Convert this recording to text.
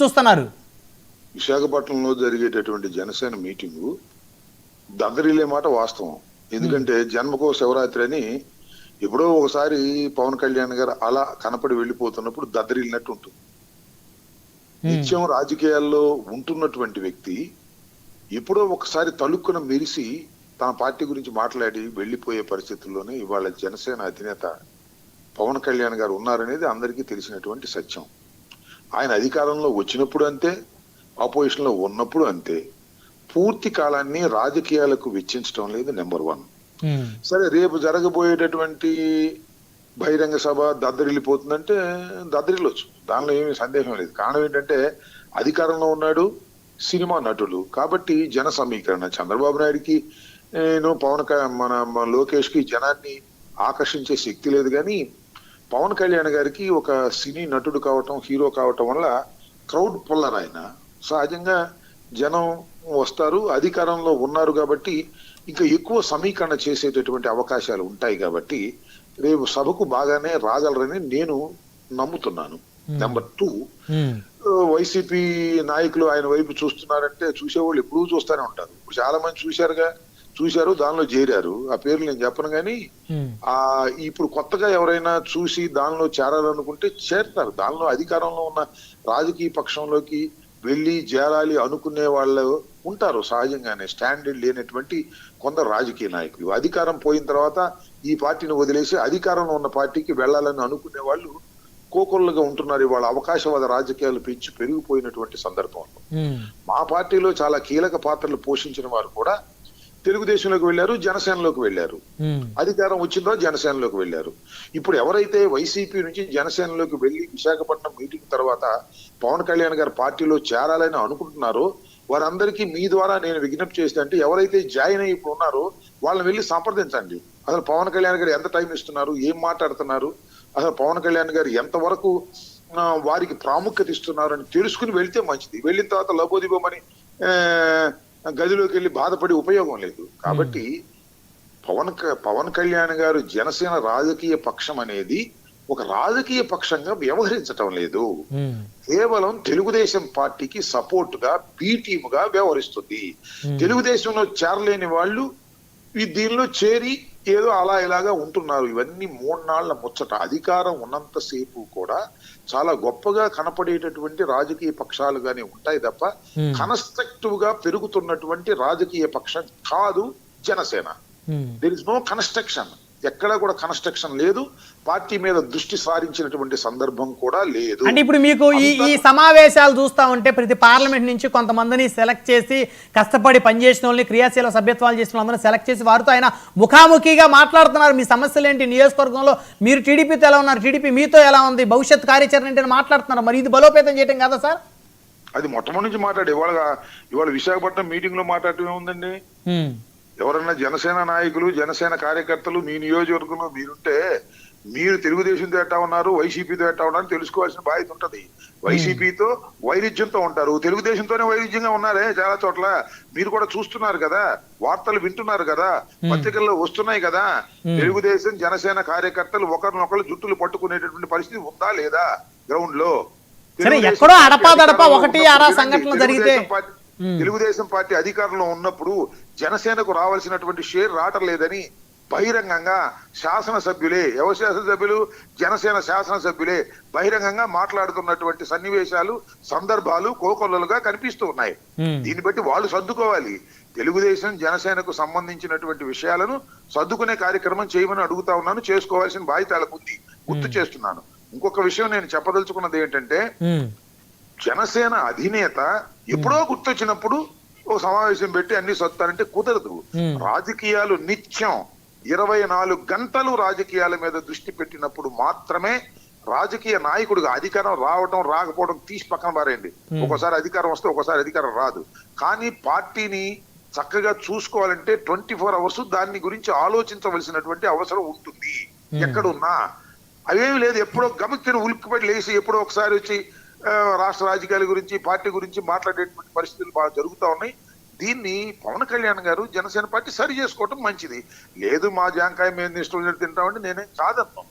చూస్తున్నారు? విశాఖపట్నంలో జరిగేటటువంటి జనసేన మీటింగు దద్దరిల్లే మాట వాస్తవం. ఎందుకంటే జన్మకో శివరాత్రి అని ఎప్పుడో ఒకసారి పవన్ కళ్యాణ్ గారు అలా కనపడి వెళ్ళిపోతున్నప్పుడు దద్దరిల్లినట్టు ఉంటుంది. నిత్యం రాజకీయాల్లో ఉంటున్నటువంటి వ్యక్తి ఎప్పుడో ఒకసారి తలుక్కున మెరిసి తన పార్టీ గురించి మాట్లాడి వెళ్లిపోయే పరిస్థితుల్లోనే ఇవాళ జనసేన అధినేత పవన్ కళ్యాణ్ గారు ఉన్నారనేది అందరికీ తెలిసినటువంటి సత్యం. ఆయన అధికారంలో వచ్చినప్పుడు అంతే, ఆపోజిషన్ లో ఉన్నప్పుడు అంతే. పూర్తి కాలాన్ని రాజకీయాలకు వెచ్చించడం లేదు, నెంబర్ 1. సరే, రేపు జరగబోయేటటువంటి బహిరంగ సభ దద్దరిల్లిపోతుందంటే దద్దరిల్లొచ్చు, దానిలో ఏమీ సందేహం లేదు. కారణం ఏంటంటే అధికారంలో ఉన్నాడు, సినిమా నటులు కాబట్టి జన సమీకరణ. చంద్రబాబు నాయుడికి మన లోకేష్ కి జనాన్ని ఆకర్షించే శక్తి లేదు, కానీ పవన్ కళ్యాణ్ గారికి ఒక సినీ నటుడు కావటం, హీరో కావటం వల్ల క్రౌడ్ పుల్లర్ ఆయన. సహజంగా జనం వస్తారు, అధికారంలో ఉన్నారు కాబట్టి ఇంకా ఎక్కువ సమీకరణ చేసేటటువంటి అవకాశాలు ఉంటాయి. కాబట్టి రేపు సభకు బాగానే రాగలరని నేను నమ్ముతున్నాను. నెంబర్ 2, వైసీపీ నాయకులు ఆయన వైపు చూస్తున్నారంటే చూసేవాళ్ళు ఎప్పుడూ చూస్తూనే ఉంటారు. చాలా మంది చూశారు, దానిలో చేరారు. ఆ పేర్లు నేను చెప్పను, కానీ ఇప్పుడు కొత్తగా ఎవరైనా చూసి దానిలో చేరాలనుకుంటే చేరుతారు. దానిలో అధికారంలో ఉన్న రాజకీయ పక్షంలోకి వెళ్ళి చేరాలి అనుకునే వాళ్ళు ఉంటారు సహజంగానే. స్టాండర్డ్ లేనటువంటి కొందరు రాజకీయ నాయకులు అధికారం పోయిన తర్వాత ఈ పార్టీని వదిలేసి అధికారంలో ఉన్న పార్టీకి వెళ్ళాలని అనుకునే వాళ్ళు కోకొల్లుగా ఉంటున్నారు. ఇవాళ అవకాశవాద రాజకీయాలు పెరిగిపోయినటువంటి సందర్భంలో మా పార్టీలో చాలా కీలక పాత్రలు పోషించిన వారు కూడా తెలుగుదేశంలోకి వెళ్ళారు, జనసేనలోకి వెళ్ళారు. అధికారం వచ్చిందో జనసేనలోకి వెళ్ళారు. ఇప్పుడు ఎవరైతే వైసీపీ నుంచి జనసేనలోకి వెళ్లి విశాఖపట్నం మీటింగ్ తర్వాత పవన్ కళ్యాణ్ గారి పార్టీలో చేరాలని అనుకుంటున్నారో వారందరికీ మీ ద్వారా నేను విజ్ఞప్తి చేస్తే, అంటే ఎవరైతే జాయిన్ అయ్యి ఇప్పుడు ఉన్నారో వాళ్ళని వెళ్ళి సంప్రదించండి. అసలు పవన్ కళ్యాణ్ గారు ఎంత టైం ఇస్తున్నారు, ఏం మాట్లాడుతున్నారు, అసలు పవన్ కళ్యాణ్ గారు ఎంతవరకు వారికి ప్రాముఖ్యత ఇస్తున్నారు అని తెలుసుకుని వెళ్తే మంచిది. వెళ్ళిన తర్వాత లబోదిబోమని గదిలోకి వెళ్ళి బాధపడి ఉపయోగం లేదు. కాబట్టి పవన్ కళ్యాణ్ గారు జనసేన రాజకీయ పక్షం అనేది ఒక రాజకీయ పక్షంగా వ్యవహరించటం లేదు, కేవలం తెలుగుదేశం పార్టీకి సపోర్ట్ గా బి టీమ్ గా వ్యవహరిస్తుంది. తెలుగుదేశంలో చేరలేని వాళ్ళు దీనిలో చేరి ఏదో అలా ఇలాగా ఉంటున్నారు. ఇవన్నీ 3 నాళ్ల ముచ్చట. అధికారం ఉన్నంతసేపు కూడా చాలా గొప్పగా కనపడేటటువంటి రాజకీయ పక్షాలుగానే ఉంటాయి తప్ప కన్స్ట్రక్టివ్ గా పెరుగుతున్నటువంటి రాజకీయ పక్షం కాదు Janasena. There is no construction, ఎక్కడా కూడా కన్స్ట్రక్షన్ లేదు. పార్టీ మీద దృష్టి సారించినటువంటి సందర్భం కూడా లేదు. అంటే ఇప్పుడు మీకు ఈ సమావేశాలు చూస్తా ఉంటే ప్రతి పార్లమెంట్ నుంచి కొంతమందిని సెలెక్ట్ చేసి కష్టపడి పనిచేసిన వాళ్ళని, క్రియాశీల సభ్యత్వాలు చేసిన వాళ్ళందరినీ సెలెక్ట్ చేసి వారితో ఆయన ముఖాముఖిగా మాట్లాడుతున్నారు. మీ సమస్యలు ఏంటి, నియోజకవర్గంలో మీరు టీడీపీతో ఎలా ఉన్నారు, టీడీపీ మీతో ఎలా ఉంది, భవిష్యత్ కార్యాచరణ ఏంటని మాట్లాడుతున్నారు. మరి ఇది బలోపేతం చేయటం కదా సార్? అది మొట్టమొదటి నుంచి మాట్లాడి ఇవాళ విశాఖపట్నం మీటింగ్ లో మాట్లాడటం ఏముందండి? ఎవరన్నా జనసేన నాయకులు, జనసేన కార్యకర్తలు మీ నియోజకవర్గంలో మీరుంటే మీరు తెలుగుదేశంతో ఎట్టా ఉన్నారు, వైసీపీతో ఎట్టా ఉన్నారు తెలుసుకోవాల్సిన బాధ్యత ఉంటది. వైసీపీతో వైరుధ్యంతో ఉంటారు, తెలుగుదేశంతోనే వైరుధ్యంగా ఉన్నారే చాలా చోట్ల. మీరు కూడా చూస్తున్నారు కదా, వార్తలు వింటున్నారు కదా, పత్రికల్లో వస్తున్నాయి కదా. తెలుగుదేశం జనసేన కార్యకర్తలు ఒకరినొకరు జుట్టులు పట్టుకునేటటువంటి పరిస్థితి ఉందా లేదా గ్రౌండ్ లో? ఎక్కడో అడపాదడపా ఒకటి ఆరా సంఘటనలు జరిగితే తెలుగుదేశం పార్టీ అధికారంలో ఉన్నప్పుడు జనసేనకు రావాల్సినటువంటి షేర్ రావటం లేదని బహిరంగంగా శాసనసభ్యులే, ఎవరు శాసనసభ్యులు, జనసేన శాసనసభ్యులే బహిరంగంగా మాట్లాడుతున్నటువంటి సన్నివేశాలు, సందర్భాలు కోకొల్లలుగా కనిపిస్తూ ఉన్నాయి. దీన్ని బట్టి వాళ్ళు సర్దుకోవాలి. తెలుగుదేశం జనసేనకు సంబంధించినటువంటి విషయాలను సర్దుకునే కార్యక్రమం చేయమని అడుగుతా ఉన్నాను. చేసుకోవాల్సిన బాధ్యత వాళ్ళకు ఉంది, గుర్తు చేస్తున్నాను. ఇంకొక విషయం నేను చెప్పదలుచుకున్నది ఏంటంటే, జనసేన అధినేత ఎప్పుడో గుర్తొచ్చినప్పుడు ఓ సమావేశం పెట్టి అన్ని సత్తారంటే కుదరదు. రాజకీయాలు నిత్యం 24 గంటలు రాజకీయాల మీద దృష్టి పెట్టినప్పుడు మాత్రమే రాజకీయ నాయకుడిగా అధికారం రావడం రాకపోవడం తీసి పక్కన పారేయండి. ఒక్కోసారి అధికారం వస్తే ఒక్కోసారి అధికారం రాదు. కానీ పార్టీని చక్కగా చూసుకోవాలంటే 24 అవర్స్ దాన్ని గురించి ఆలోచించవలసినటువంటి అవసరం ఉంటుంది. ఎక్కడున్నా అవేమి లేదు. ఎప్పుడో గమనించిన ఉలిక్కిపడి లేచి ఎప్పుడో ఒకసారి వచ్చి రాష్ట్ర రాజకీయాల గురించి, పార్టీ గురించి మాట్లాడేటువంటి పరిస్థితులు బాగా జరుగుతూ ఉన్నాయి. దీన్ని పవన్ కళ్యాణ్ గారు జనసేన పార్టీ సరి చేసుకోవటం మంచిది. లేదు మా జాంకాయ మేము ఇష్టం తింటామంటే నేనేం కాదన్నాను.